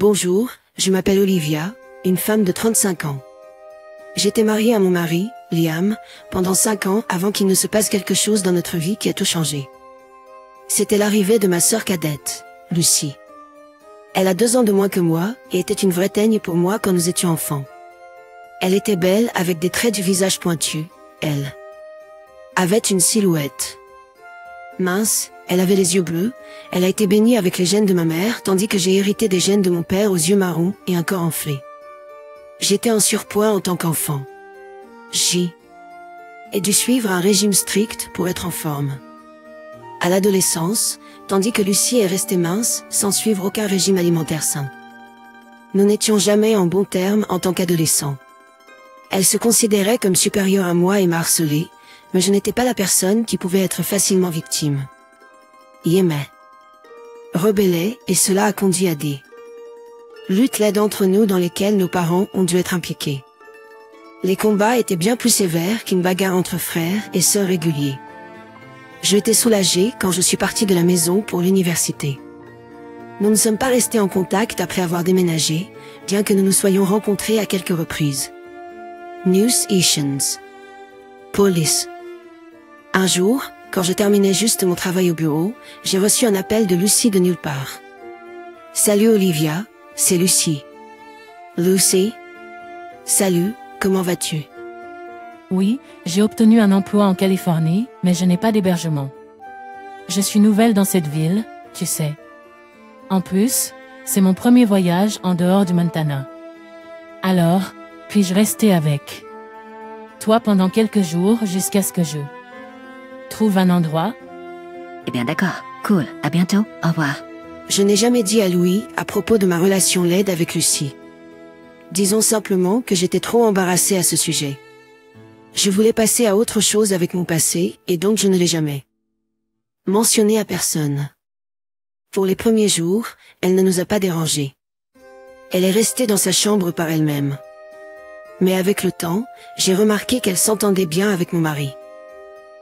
Bonjour, je m'appelle Olivia, une femme de 35 ans. J'étais mariée à mon mari, Liam, pendant 5 ans avant qu'il ne se passe quelque chose dans notre vie qui a tout changé. C'était l'arrivée de ma sœur cadette, Lucy. Elle a 2 ans de moins que moi et était une vraie teigne pour moi quand nous étions enfants. Elle était belle avec des traits du visage pointus, elle avait une silhouette mince, elle avait les yeux bleus, elle a été bénie avec les gènes de ma mère tandis que j'ai hérité des gènes de mon père aux yeux marrons et un corps enflé. J'étais en surpoids en tant qu'enfant. J'ai dû suivre un régime strict pour être en forme. À l'adolescence, tandis que Lucie est restée mince sans suivre aucun régime alimentaire sain. Nous n'étions jamais en bons termes en tant qu'adolescents. Elle se considérait comme supérieure à moi et m'a harcelée, mais je n'étais pas la personne qui pouvait être facilement victime. Y aimait. Rebellait, et cela a conduit à des luttes laides entre nous dans lesquelles nos parents ont dû être impliqués. Les combats étaient bien plus sévères qu'une bagarre entre frères et sœurs réguliers. Je étais soulagée quand je suis partie de la maison pour l'université. Nous ne sommes pas restés en contact après avoir déménagé, bien que nous nous soyons rencontrés à quelques reprises. News Asians. Police. Un jour, quand je terminais juste mon travail au bureau, j'ai reçu un appel de Lucy de nulle part. « Salut Olivia, c'est Lucy. »« Lucy? Salut, comment vas-tu? » Oui, j'ai obtenu un emploi en Californie, mais je n'ai pas d'hébergement. Je suis nouvelle dans cette ville, tu sais. En plus, c'est mon premier voyage en dehors du Montana. Alors, puis-je rester avec toi pendant quelques jours jusqu'à ce que je trouve un endroit? Eh bien d'accord, cool, à bientôt, au revoir. Je n'ai jamais dit à Louis à propos de ma relation laide avec Lucy. Disons simplement que j'étais trop embarrassée à ce sujet. Je voulais passer à autre chose avec mon passé, et donc je ne l'ai jamais mentionné à personne. Pour les premiers jours, elle ne nous a pas dérangés. Elle est restée dans sa chambre par elle-même. Mais avec le temps, j'ai remarqué qu'elle s'entendait bien avec mon mari.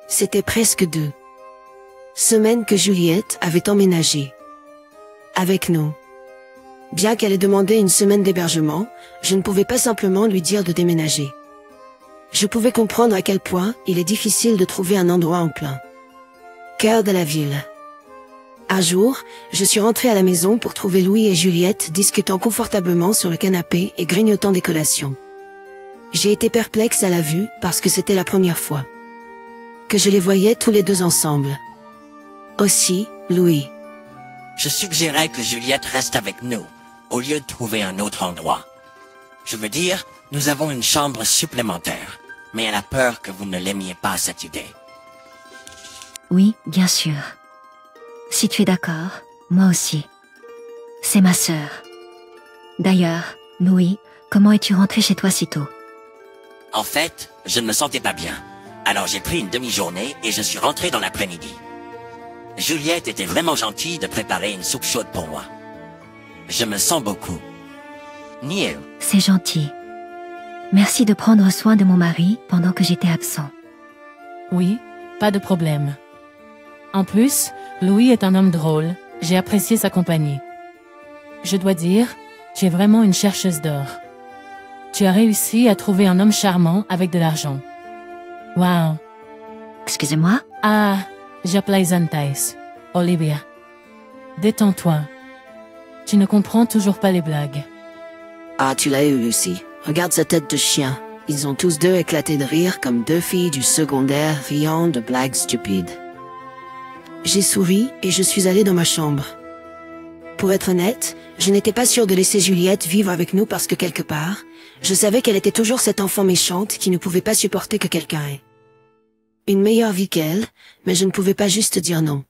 C'était presque 2 semaines que Juliette avait emménagé avec nous. Bien qu'elle ait demandé une semaine d'hébergement, je ne pouvais pas simplement lui dire de déménager. Je pouvais comprendre à quel point il est difficile de trouver un endroit en plein cœur de la ville. Un jour, je suis rentrée à la maison pour trouver Louis et Juliette discutant confortablement sur le canapé et grignotant des collations. J'ai été perplexe à la vue parce que c'était la première fois que je les voyais tous les 2 ensemble. Aussi, Louis. Je suggérais que Juliette reste avec nous, au lieu de trouver un autre endroit. Je veux dire, nous avons une chambre supplémentaire, mais elle a peur que vous ne l'aimiez pas cette idée. Oui, bien sûr. Si tu es d'accord, moi aussi. C'est ma sœur. D'ailleurs, Louis, comment es-tu rentré chez toi si tôt? En fait, je ne me sentais pas bien. Alors j'ai pris une demi-journée et je suis rentré dans l'après-midi. Juliette était vraiment gentille de préparer une soupe chaude pour moi. Je me sens beaucoup mieux. C'est gentil. Merci de prendre soin de mon mari pendant que j'étais absent. Oui, pas de problème. En plus, Louis est un homme drôle, j'ai apprécié sa compagnie. Je dois dire, tu es vraiment une chercheuse d'or. Tu as réussi à trouver un homme charmant avec de l'argent. Wow. Excusez-moi? Ah, j'appelais Olivia. Détends-toi. Tu ne comprends toujours pas les blagues. Ah, tu l'as eu, Lucy. Regarde sa tête de chien. Ils ont tous 2 éclaté de rire comme 2 filles du secondaire riant de blagues stupides. J'ai souri et je suis allée dans ma chambre. Pour être honnête, je n'étais pas sûre de laisser Juliette vivre avec nous parce que quelque part, je savais qu'elle était toujours cette enfant méchante qui ne pouvait pas supporter que quelqu'un ait une meilleure vie qu'elle, mais je ne pouvais pas juste dire non.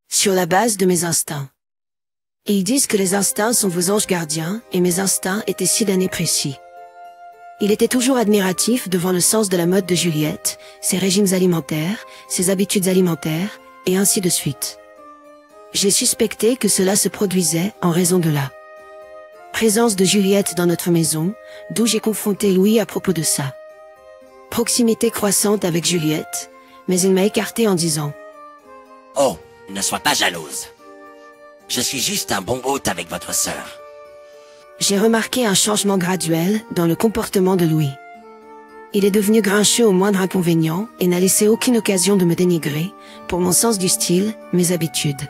Sur la base de mes instincts. Et ils disent que les instincts sont vos anges gardiens, et mes instincts étaient si damnés précis. Il était toujours admiratif devant le sens de la mode de Juliette, ses régimes alimentaires, ses habitudes alimentaires, et ainsi de suite. J'ai suspecté que cela se produisait en raison de la présence de Juliette dans notre maison, d'où j'ai confronté Louis à propos de ça. Proximité croissante avec Juliette, mais il m'a écarté en disant « Oh, ne sois pas jalouse. Je suis juste un bon hôte avec votre sœur. J'ai remarqué un changement graduel dans le comportement de Louis. Il est devenu grincheux au moindre inconvénient et n'a laissé aucune occasion de me dénigrer pour mon sens du style, mes habitudes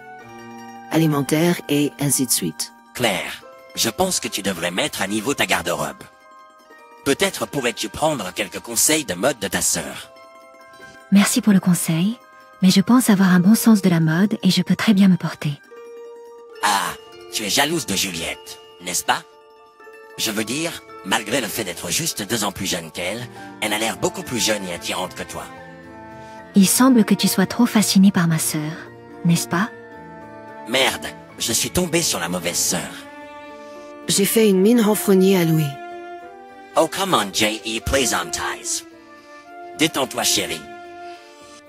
alimentaires et ainsi de suite. Claire, je pense que tu devrais mettre à niveau ta garde-robe. Peut-être pourrais-tu prendre quelques conseils de mode de ta sœur. Merci pour le conseil, mais je pense avoir un bon sens de la mode et je peux très bien me porter. Ah, tu es jalouse de Juliette, n'est-ce pas? Je veux dire, malgré le fait d'être juste 2 ans plus jeune qu'elle, elle a l'air beaucoup plus jeune et attirante que toi. Il semble que tu sois trop fasciné par ma sœur, n'est-ce pas? Merde, je suis tombé sur la mauvaise sœur. J'ai fait une mine renfrognée à Louis. Oh come on J.E. plaisantise. Détends-toi chérie.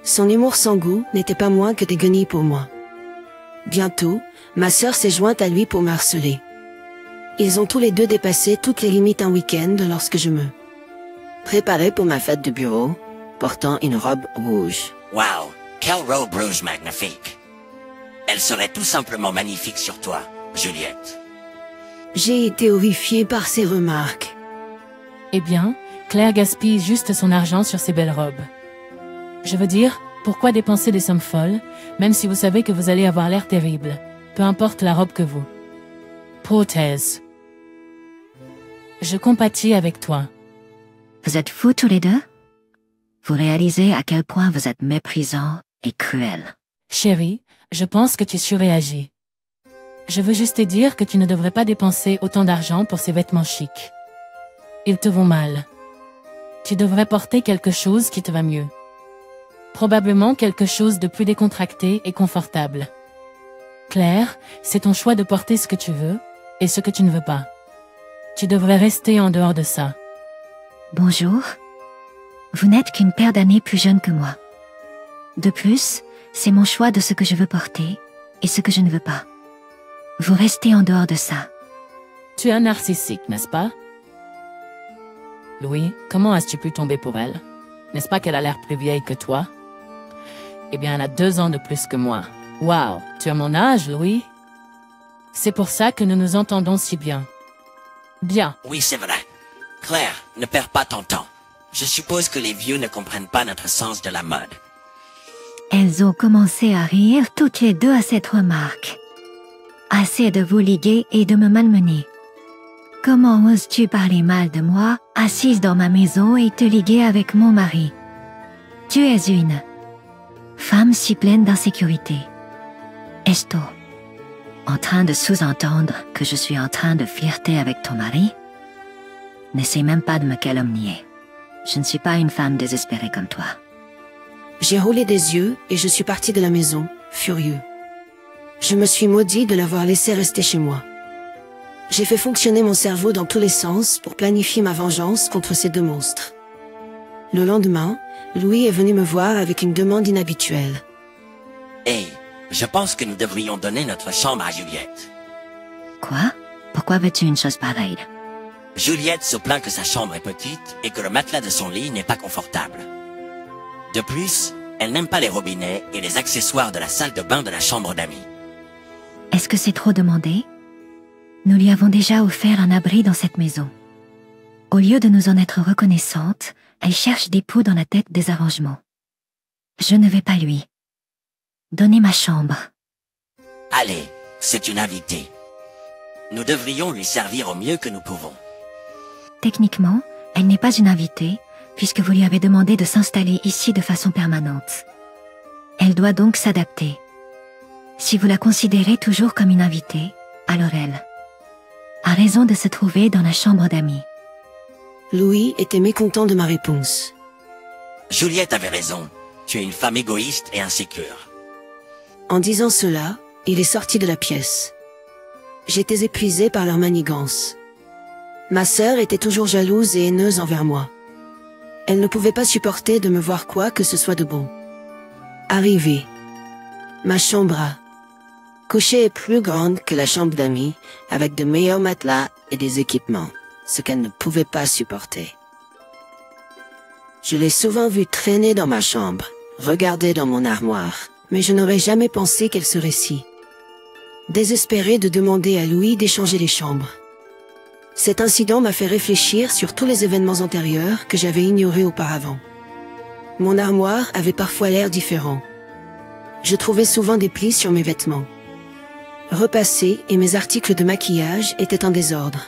Son humour sans goût n'était pas moins que des guenilles pour moi. Bientôt, ma sœur s'est jointe à lui pour me harceler. Ils ont tous les deux dépassé toutes les limites un week-end lorsque je me préparais pour ma fête de bureau, portant une robe rouge. Wow, quelle robe rouge magnifique. Elle serait tout simplement magnifique sur toi, Juliette. J'ai été horrifiée par ces remarques. Eh bien, Claire gaspille juste son argent sur ses belles robes. Je veux dire, pourquoi dépenser des sommes folles, même si vous savez que vous allez avoir l'air terrible, peu importe la robe que vous. Prothèse. Je compatis avec toi. Vous êtes fous tous les deux? Vous réalisez à quel point vous êtes méprisant et cruel. Chérie, je pense que tu surréagis. Je veux juste te dire que tu ne devrais pas dépenser autant d'argent pour ces vêtements chics. Ils te vont mal. Tu devrais porter quelque chose qui te va mieux. Probablement quelque chose de plus décontracté et confortable. Claire, c'est ton choix de porter ce que tu veux et ce que tu ne veux pas. Tu devrais rester en dehors de ça. Bonjour. Vous n'êtes qu'une paire d'années plus jeune que moi. De plus, c'est mon choix de ce que je veux porter et ce que je ne veux pas. Vous restez en dehors de ça. Tu es un narcissique, n'est-ce pas? Louis, comment as-tu pu tomber pour elle? N'est-ce pas qu'elle a l'air plus vieille que toi? Eh bien, elle a 2 ans de plus que moi. Wow, tu as mon âge, Louis? C'est pour ça que nous nous entendons si bien. Bien. Oui, c'est vrai. Claire, ne perds pas ton temps. Je suppose que les vieux ne comprennent pas notre sens de la mode. Elles ont commencé à rire toutes les deux à cette remarque. Assez de vous liguer et de me malmener. Comment oses-tu parler mal de moi, assise dans ma maison et te liguer avec mon mari? Tu es une femme si pleine d'insécurité. Esto, en train de sous-entendre que je suis en train de flirter avec ton mari? N'essaie même pas de me calomnier. Je ne suis pas une femme désespérée comme toi. J'ai roulé des yeux et je suis parti de la maison, furieux. Je me suis maudit de l'avoir laissé rester chez moi. J'ai fait fonctionner mon cerveau dans tous les sens pour planifier ma vengeance contre ces 2 monstres. Le lendemain, Louis est venu me voir avec une demande inhabituelle. Hey, je pense que nous devrions donner notre chambre à Juliette. Quoi? Pourquoi veux-tu une chose pareille? Juliette se plaint que sa chambre est petite et que le matelas de son lit n'est pas confortable. De plus, elle n'aime pas les robinets et les accessoires de la salle de bain de la chambre d'amis. Est-ce que c'est trop demandé? Nous lui avons déjà offert un abri dans cette maison. Au lieu de nous en être reconnaissante, elle cherche des poux dans la tête des arrangements. Je ne vais pas lui donner ma chambre. Allez, c'est une invitée. Nous devrions lui servir au mieux que nous pouvons. Techniquement, elle n'est pas une invitée, puisque vous lui avez demandé de s'installer ici de façon permanente. Elle doit donc s'adapter. Si vous la considérez toujours comme une invitée, alors elle a raison de se trouver dans la chambre d'amis. Louis était mécontent de ma réponse. Juliette avait raison. Tu es une femme égoïste et insécure. En disant cela, il est sorti de la pièce. J'étais épuisée par leur manigance. Ma sœur était toujours jalouse et haineuse envers moi. Elle ne pouvait pas supporter de me voir quoi que ce soit de bon. Arrivée. Ma chambre à coucher est plus grande que la chambre d'amis, avec de meilleurs matelas et des équipements, ce qu'elle ne pouvait pas supporter. Je l'ai souvent vue traîner dans ma chambre, regarder dans mon armoire, mais je n'aurais jamais pensé qu'elle serait si désespérée de demander à Louis d'échanger les chambres. Cet incident m'a fait réfléchir sur tous les événements antérieurs que j'avais ignorés auparavant. Mon armoire avait parfois l'air différent. Je trouvais souvent des plis sur mes vêtements. Repassés et mes articles de maquillage étaient en désordre.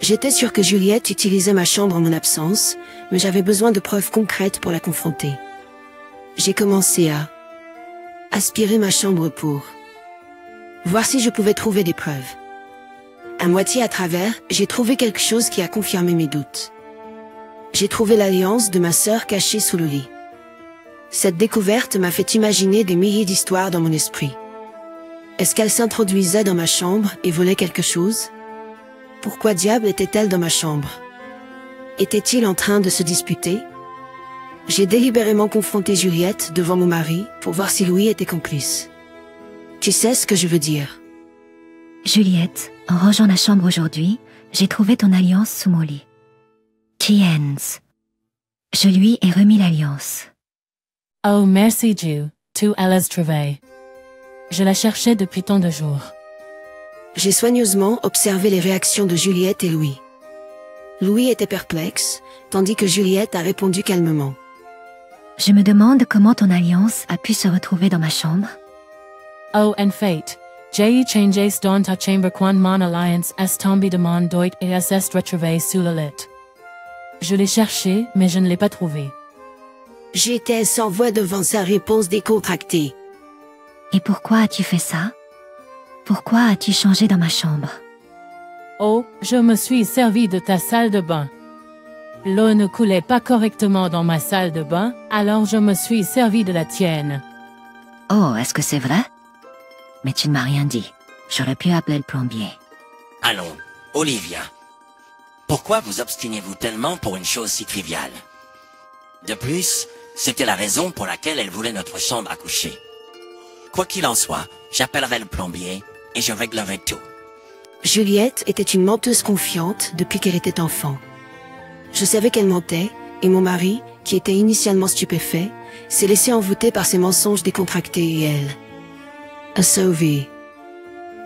J'étais sûre que Juliette utilisait ma chambre en mon absence, mais j'avais besoin de preuves concrètes pour la confronter. J'ai commencé à aspirer ma chambre pour voir si je pouvais trouver des preuves. À moitié à travers, j'ai trouvé quelque chose qui a confirmé mes doutes. J'ai trouvé l'alliance de ma sœur cachée sous le lit. Cette découverte m'a fait imaginer des milliers d'histoires dans mon esprit. Est-ce qu'elle s'introduisait dans ma chambre et volait quelque chose? Pourquoi diable était-elle dans ma chambre? Était-il en train de se disputer? J'ai délibérément confronté Juliette devant mon mari pour voir si Louis était complice. Tu sais ce que je veux dire? Juliette, en rangeant la chambre aujourd'hui, j'ai trouvé ton alliance sous mon lit. Tiens. Je lui ai remis l'alliance. Oh, merci Dieu, tu Alice Trevay. Je la cherchais depuis tant de jours. J'ai soigneusement observé les réactions de Juliette et Louis. Louis était perplexe, tandis que Juliette a répondu calmement. Je me demande comment ton alliance a pu se retrouver dans ma chambre. Oh, en fait, j'ai changé dans ta chambre quand mon alliance est tombée de mon doigt et s'est retrouvée sous le lit. Je l'ai cherché, mais je ne l'ai pas trouvé. J'étais sans voix devant sa réponse décontractée. Et pourquoi as-tu fait ça? Pourquoi as-tu changé dans ma chambre? Oh, je me suis servi de ta salle de bain. L'eau ne coulait pas correctement dans ma salle de bain, alors je me suis servi de la tienne. Oh, est-ce que c'est vrai? Mais tu ne m'as rien dit. J'aurais pu appeler le plombier. Allons, Olivia. Pourquoi vous obstinez-vous tellement pour une chose si triviale? De plus, c'était la raison pour laquelle elle voulait notre chambre à coucher. Quoi qu'il en soit, j'appellerai le plombier et je réglerai tout. Juliette était une menteuse confiante depuis qu'elle était enfant. Je savais qu'elle mentait, et mon mari, qui était initialement stupéfait, s'est laissé envoûter par ses mensonges décontractés et elle a sauvé.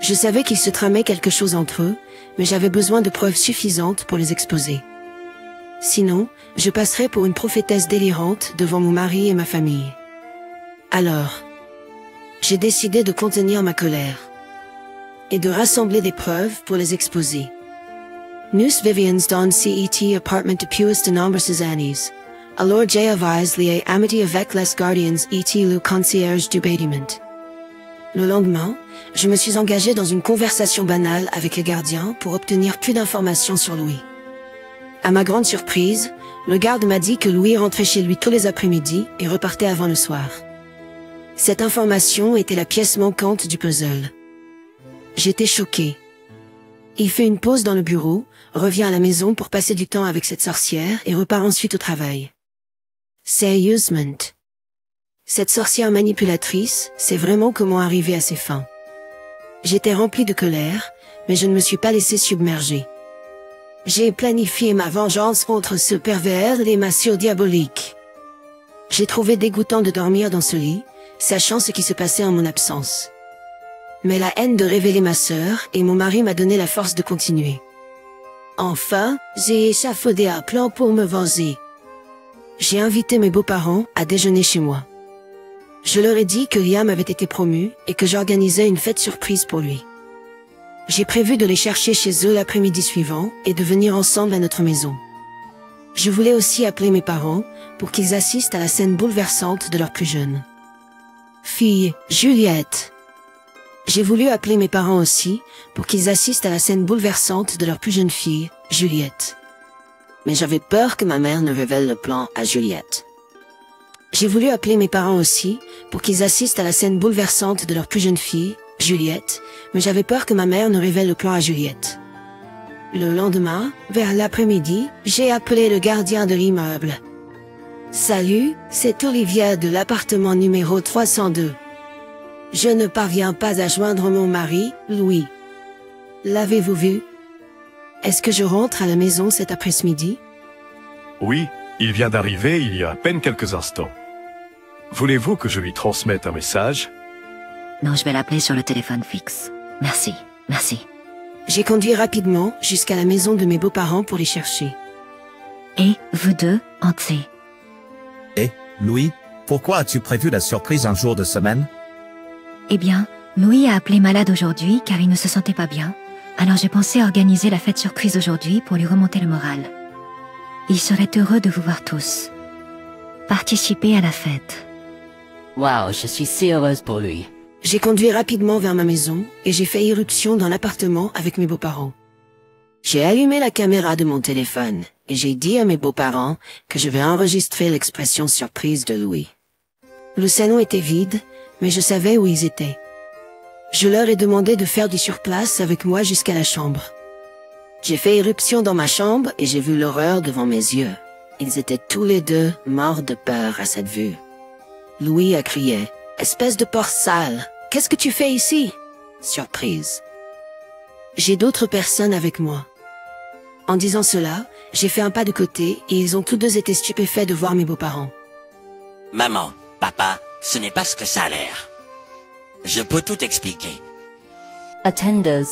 Je savais qu'il se tramait quelque chose entre eux, mais j'avais besoin de preuves suffisantes pour les exposer. Sinon, je passerais pour une prophétesse délirante devant mon mari et ma famille. Alors, j'ai décidé de contenir ma colère et de rassembler des preuves pour les exposer. Nous vivions dans cet appartement depuis de nombreuses années. Alors j'avais lié amitié avec les gardiens et le concierge du bâtiment. Le lendemain, je me suis engagée dans une conversation banale avec le gardien pour obtenir plus d'informations sur Louis. À ma grande surprise, le garde m'a dit que Louis rentrait chez lui tous les après-midi et repartait avant le soir. Cette information était la pièce manquante du puzzle. J'étais choquée. Il fait une pause dans le bureau, revient à la maison pour passer du temps avec cette sorcière et repart ensuite au travail. Sérieusement. Cette sorcière manipulatrice sait vraiment comment arriver à ses fins. J'étais remplie de colère, mais je ne me suis pas laissée submerger. J'ai planifié ma vengeance contre ce pervers et ma diabolique. J'ai trouvé dégoûtant de dormir dans ce lit, sachant ce qui se passait en mon absence. Mais la haine de révéler ma sœur et mon mari m'a donné la force de continuer. Enfin, j'ai échafaudé un plan pour me venger. J'ai invité mes beaux-parents à déjeuner chez moi. Je leur ai dit que Liam avait été promu et que j'organisais une fête surprise pour lui. J'ai prévu de les chercher chez eux l'après-midi suivant et de venir ensemble à notre maison. Je voulais aussi appeler mes parents pour qu'ils assistent à la scène bouleversante de leur plus jeune fille, Juliette. J'ai voulu appeler mes parents aussi pour qu'ils assistent à la scène bouleversante de leur plus jeune fille, Juliette. Mais j'avais peur que ma mère ne révèle le plan à Juliette. J'ai voulu appeler mes parents aussi pour qu'ils assistent à la scène bouleversante de leur plus jeune fille, Juliette, mais j'avais peur que ma mère ne révèle le plan à Juliette. Le lendemain, vers l'après-midi, j'ai appelé le gardien de l'immeuble. Salut, c'est Olivia de l'appartement numéro 302. Je ne parviens pas à joindre mon mari, Louis. L'avez-vous vu? Est-ce que je rentre à la maison cet après-midi? Oui, il vient d'arriver il y a à peine quelques instants. Voulez-vous que je lui transmette un message? Non, je vais l'appeler sur le téléphone fixe. Merci, merci. J'ai conduit rapidement jusqu'à la maison de mes beaux-parents pour les chercher. Et, vous deux, entrez. Et, Louis, pourquoi as-tu prévu la surprise un jour de semaine? Eh bien, Louis a appelé malade aujourd'hui car il ne se sentait pas bien. Alors j'ai pensé organiser la fête surprise aujourd'hui pour lui remonter le moral. Il serait heureux de vous voir tous. Participez à la fête. Waouh, je suis si heureuse pour lui. J'ai conduit rapidement vers ma maison et j'ai fait irruption dans l'appartement avec mes beaux-parents. J'ai allumé la caméra de mon téléphone et j'ai dit à mes beaux-parents que je vais enregistrer l'expression surprise de Louis. Le salon était vide, mais je savais où ils étaient. Je leur ai demandé de faire du surplace avec moi jusqu'à la chambre. J'ai fait irruption dans ma chambre et j'ai vu l'horreur devant mes yeux. Ils étaient tous les deux morts de peur à cette vue. Louis a crié « Espèce de porc sale, qu'est-ce que tu fais ici ?» Surprise. J'ai d'autres personnes avec moi. En disant cela, j'ai fait un pas de côté et ils ont tous deux été stupéfaits de voir mes beaux-parents. Maman, papa, ce n'est pas ce que ça a l'air. Je peux tout expliquer. Attendez.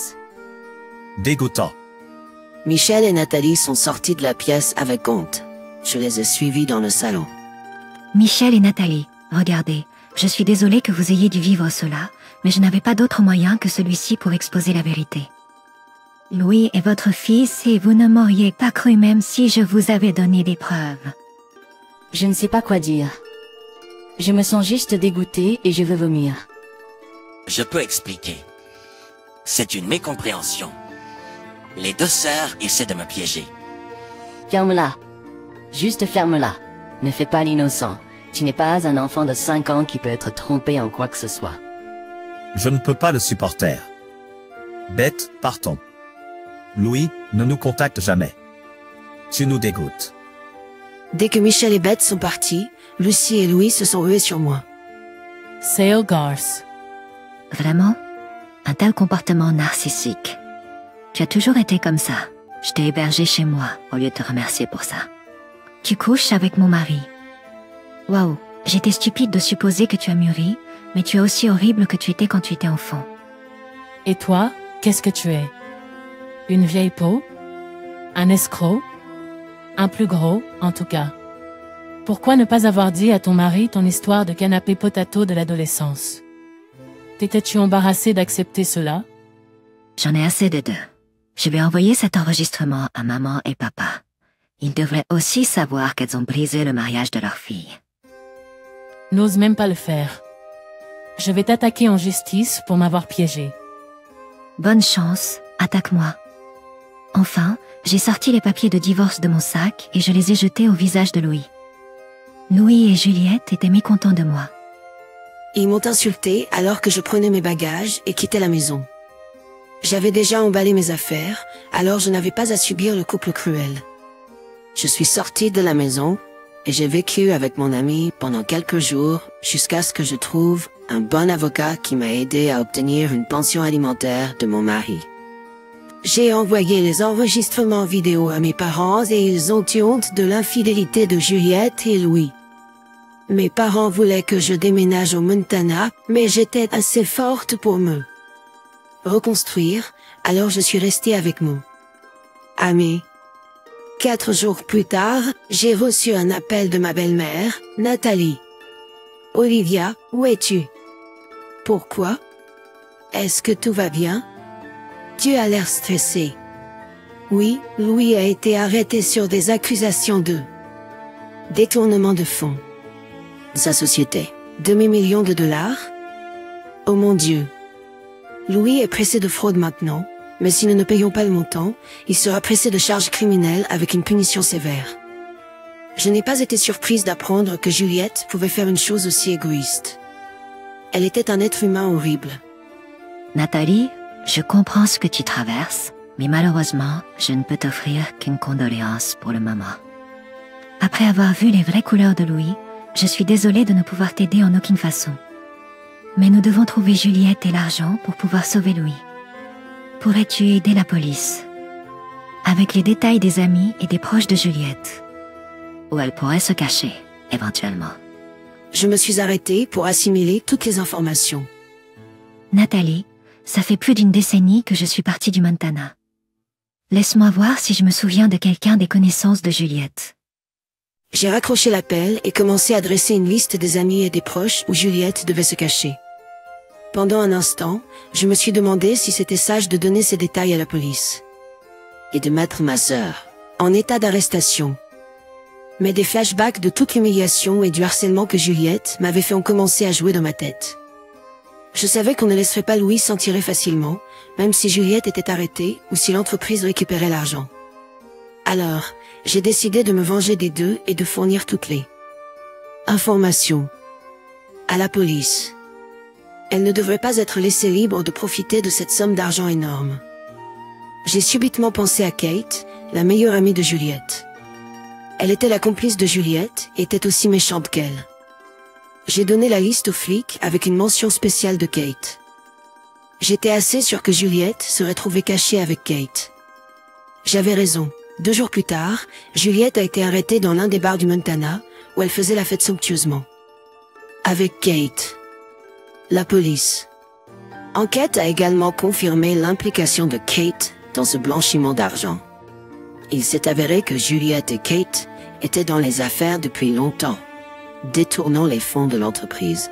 Dégoûtant. Michel et Nathalie sont sortis de la pièce avec honte. Je les ai suivis dans le salon. Michel et Nathalie, regardez, je suis désolée que vous ayez dû vivre cela, mais je n'avais pas d'autre moyen que celui-ci pour exposer la vérité. Louis est votre fils et vous ne m'auriez pas cru même si je vous avais donné des preuves. Je ne sais pas quoi dire. Je me sens juste dégoûtée et je veux vomir. Je peux expliquer. C'est une mécompréhension. Les deux sœurs essaient de me piéger. Ferme-la. Juste ferme-la. Ne fais pas l'innocent. Tu n'es pas un enfant de 5 ans qui peut être trompé en quoi que ce soit. Je ne peux pas le supporter. Bête, partons. Louis, ne nous contacte jamais. Tu nous dégoûtes. Dès que Michel et Bette sont partis, Lucie et Louis se sont rués sur moi. Sale Garce. Vraiment? Un tel comportement narcissique. Tu as toujours été comme ça. Je t'ai hébergé chez moi au lieu de te remercier pour ça. Tu couches avec mon mari. Waouh, j'étais stupide de supposer que tu as mûri, mais tu es aussi horrible que tu étais quand tu étais enfant. Et toi, qu'est-ce que tu es? Une vieille peau? Un escroc? Un plus gros, en tout cas. Pourquoi ne pas avoir dit à ton mari ton histoire de canapé potato de l'adolescence? T'étais-tu embarrassé d'accepter cela? J'en ai assez de deux. Je vais envoyer cet enregistrement à maman et papa. Ils devraient aussi savoir qu'elles ont brisé le mariage de leur fille. N'ose même pas le faire. Je vais t'attaquer en justice pour m'avoir piégé. Bonne chance, attaque-moi. Enfin, j'ai sorti les papiers de divorce de mon sac et je les ai jetés au visage de Louis. Louis et Juliette étaient mécontents de moi. Ils m'ont insulté alors que je prenais mes bagages et quittais la maison. J'avais déjà emballé mes affaires, alors je n'avais pas à subir le couple cruel. Je suis sortie de la maison et j'ai vécu avec mon ami pendant quelques jours jusqu'à ce que je trouve un bon avocat qui m'a aidé à obtenir une pension alimentaire de mon mari. J'ai envoyé les enregistrements vidéo à mes parents et ils ont eu honte de l'infidélité de Juliette et Louis. Mes parents voulaient que je déménage au Montana, mais j'étais assez forte pour me reconstruire, alors je suis restée avec mon ami. 4 jours plus tard, j'ai reçu un appel de ma belle-mère, Nathalie. « Olivia, où es-tu? Pourquoi? Est-ce que tout va bien? Tu as l'air stressé. » Oui, Louis a été arrêté sur des accusations de détournement de fonds. Sa société, $2 000 000? Oh mon Dieu! Louis est pressé de fraude maintenant, mais si nous ne payons pas le montant, il sera pressé de charges criminelles avec une punition sévère. Je n'ai pas été surprise d'apprendre que Juliette pouvait faire une chose aussi égoïste. Elle était un être humain horrible. Nathalie, je comprends ce que tu traverses, mais malheureusement, je ne peux t'offrir qu'une condoléance pour le moment. Après avoir vu les vraies couleurs de Louis, je suis désolée de ne pouvoir t'aider en aucune façon. Mais nous devons trouver Juliette et l'argent pour pouvoir sauver Louis. Pourrais-tu aider la police? Avec les détails des amis et des proches de Juliette. Où elle pourrait se cacher, éventuellement. Je me suis arrêtée pour assimiler toutes les informations. Nathalie, ça fait plus d'une décennie que je suis partie du Montana. Laisse-moi voir si je me souviens de quelqu'un des connaissances de Juliette. J'ai raccroché l'appel et commencé à dresser une liste des amis et des proches où Juliette devait se cacher. Pendant un instant, je me suis demandé si c'était sage de donner ces détails à la police. Et de mettre ma sœur en état d'arrestation. Mais des flashbacks de toute l'humiliation et du harcèlement que Juliette m'avait fait ont commencé à jouer dans ma tête. Je savais qu'on ne laisserait pas Louis s'en tirer facilement, même si Juliette était arrêtée ou si l'entreprise récupérait l'argent. Alors, j'ai décidé de me venger des deux et de fournir toutes les informations à la police. Elle ne devrait pas être laissée libre de profiter de cette somme d'argent énorme. J'ai subitement pensé à Kate, la meilleure amie de Juliette. Elle était la complice de Juliette et était aussi méchante qu'elle. J'ai donné la liste aux flics avec une mention spéciale de Kate. J'étais assez sûr que Juliette serait trouvée cachée avec Kate. J'avais raison. 2 jours plus tard, Juliette a été arrêtée dans l'un des bars du Montana, où elle faisait la fête somptueusement. Avec Kate. La police. Enquête a également confirmé l'implication de Kate dans ce blanchiment d'argent. Il s'est avéré que Juliette et Kate étaient dans les affaires depuis longtemps, détournant les fonds de l'entreprise.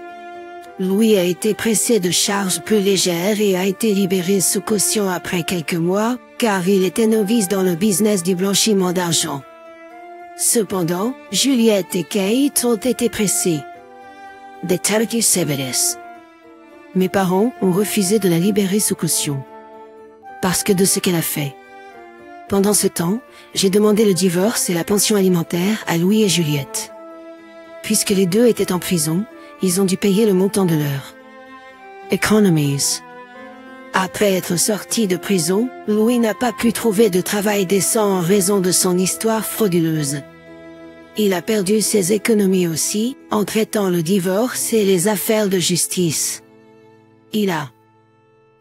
Louis a été pressé de charges plus légères et a été libéré sous caution après quelques mois, car il était novice dans le business du blanchiment d'argent. Cependant, Juliette et Kate ont été pressés. Détail sévères. Mes parents ont refusé de la libérer sous caution. Parce que de ce qu'elle a fait. Pendant ce temps, j'ai demandé le divorce et la pension alimentaire à Louis et Juliette. Puisque les deux étaient en prison, ils ont dû payer le montant de leur economies. Après être sorti de prison, Louis n'a pas pu trouver de travail décent en raison de son histoire frauduleuse. Il a perdu ses économies aussi, en traitant le divorce et les affaires de justice. Il a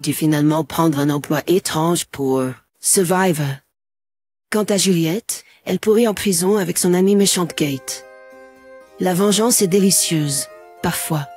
dû finalement prendre un emploi étrange pour survivre. Quant à Juliette, elle pourrit en prison avec son amie méchante Kate. La vengeance est délicieuse, parfois.